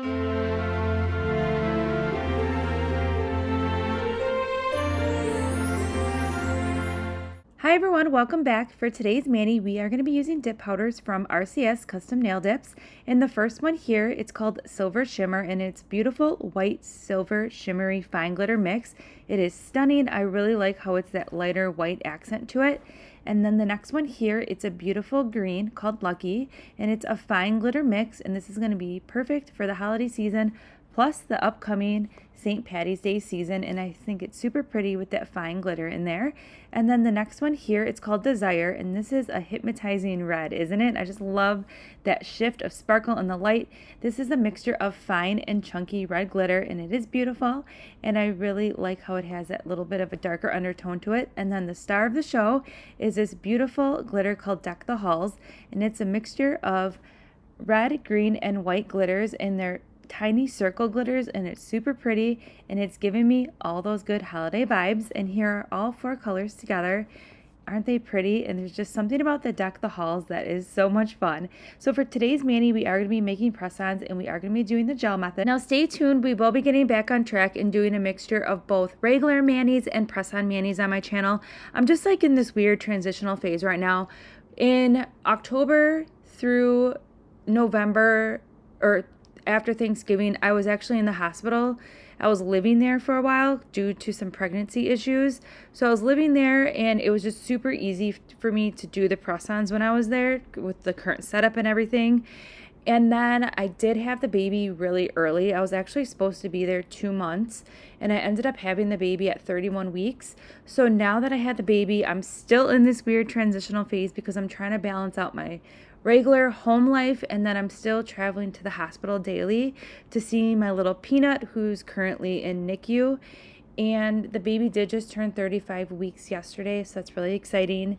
Hi everyone, welcome back. For today's mani, we are going to be using dip powders from RCS Custom Nail Dips. And the first one here, it's called Silver Shimmer, and it's beautiful white, silver, shimmery, fine glitter mix. It is stunning. I really like how it's that lighter white accent to it. And then the next one here, it's a beautiful green called Lucky, and it's a fine glitter mix, and this is going to be perfect for the holiday season, plus the upcoming St. Patty's Day season, and I think it's super pretty with that fine glitter in there. And then the next one here, it's called Desire, and this is a hypnotizing red, isn't it? I just love that shift of sparkle in the light. This is a mixture of fine and chunky red glitter, and it is beautiful, and I really like how it has that little bit of a darker undertone to it. And then the star of the show is this beautiful glitter called Deck the Halls, and it's a mixture of red, green, and white glitters, and they're tiny circle glitters, and it's super pretty, and it's giving me all those good holiday vibes. And here are all four colors together. Aren't they pretty? And there's just something about the Deck the Halls that is so much fun. So for today's mani, we are going to be making press-ons, and we are going to be doing the gel method. Now stay tuned. We will be getting back on track and doing a mixture of both regular manis and press-on manis on my channel. I'm just like in this weird transitional phase right now. In October through November, or after Thanksgiving, I was actually in the hospital. I was living there for a while due to some pregnancy issues. So I was living there, and it was just super easy for me to do the press-ons when I was there with the current setup and everything. And then I did have the baby really early. I was actually supposed to be there 2 months, and I ended up having the baby at 31 weeks. So now that I had the baby, I'm still in this weird transitional phase because I'm trying to balance out my regular home life, and then I'm still traveling to the hospital daily to see my little Peanut, who's currently in NICU. And the baby did just turn 35 weeks yesterday, so that's really exciting.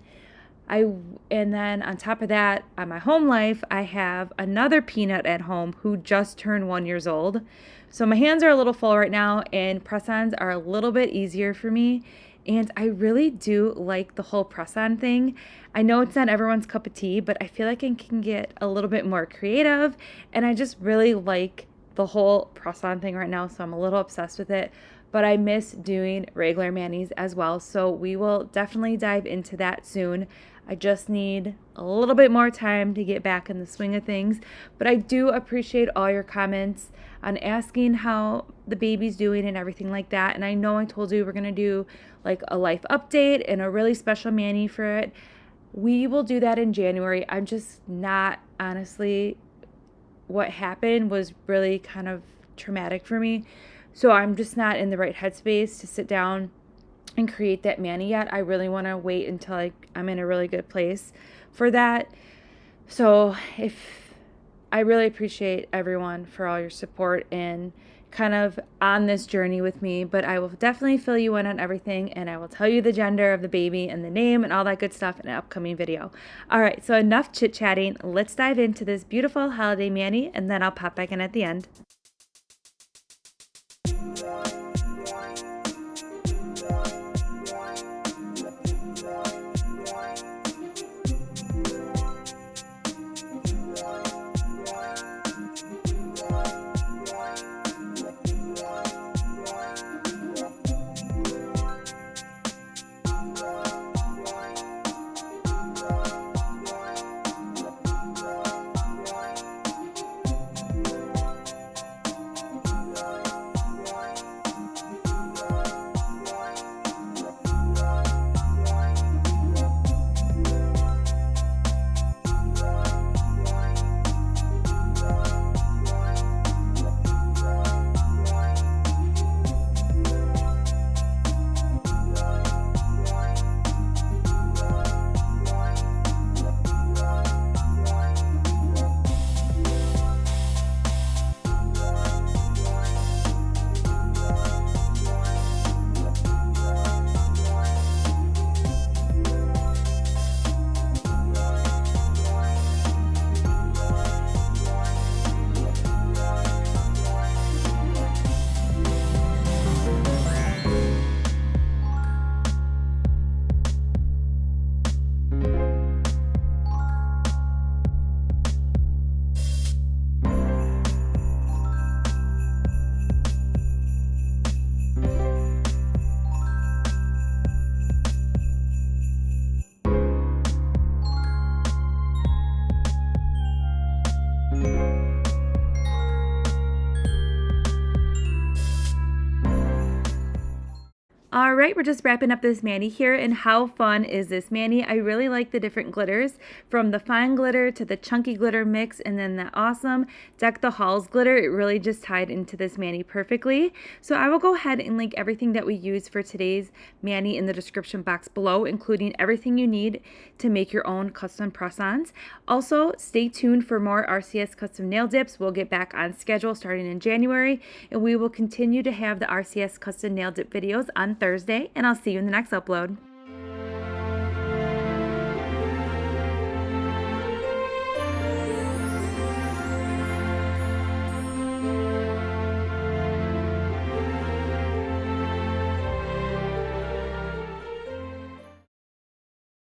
And then on top of that, on my home life, I have another Peanut at home who just turned 1 year old. So my hands are a little full right now, and press-ons are a little bit easier for me. And I really do like the whole press-on thing. I know it's not everyone's cup of tea, but I feel like I can get a little bit more creative, and I just really like the whole press-on thing right now, so I'm a little obsessed with it. But I miss doing regular manis as well, so we will definitely dive into that soon. I just need a little bit more time to get back in the swing of things, but I do appreciate all your comments on asking how the baby's doing and everything like that. And I know I told you we're going to do like a life update and a really special mani for it. We will do that in January. I'm just not, honestly, what happened was really kind of traumatic for me. So I'm just not in the right headspace to sit down and create that mani yet. I really want to wait until I'm in a really good place for that. So I really appreciate everyone for all your support and kind of on this journey with me, but I will definitely fill you in on everything, and I will tell you the gender of the baby and the name and all that good stuff in an upcoming video. All right, so enough chit-chatting. Let's dive into this beautiful holiday mani, and then I'll pop back in at the end. All right, we're just wrapping up this mani here, and how fun is this mani? I really like the different glitters, from the fine glitter to the chunky glitter mix, and then the awesome Deck the Halls glitter. It really just tied into this mani perfectly. So I will go ahead and link everything that we use for today's mani in the description box below, including everything you need to make your own custom press-ons. Also, stay tuned for more RCS Custom Nail Dips. We'll get back on schedule starting in January, and we will continue to have the RCS Custom Nail Dip videos on Thursday, and I'll see you in the next upload.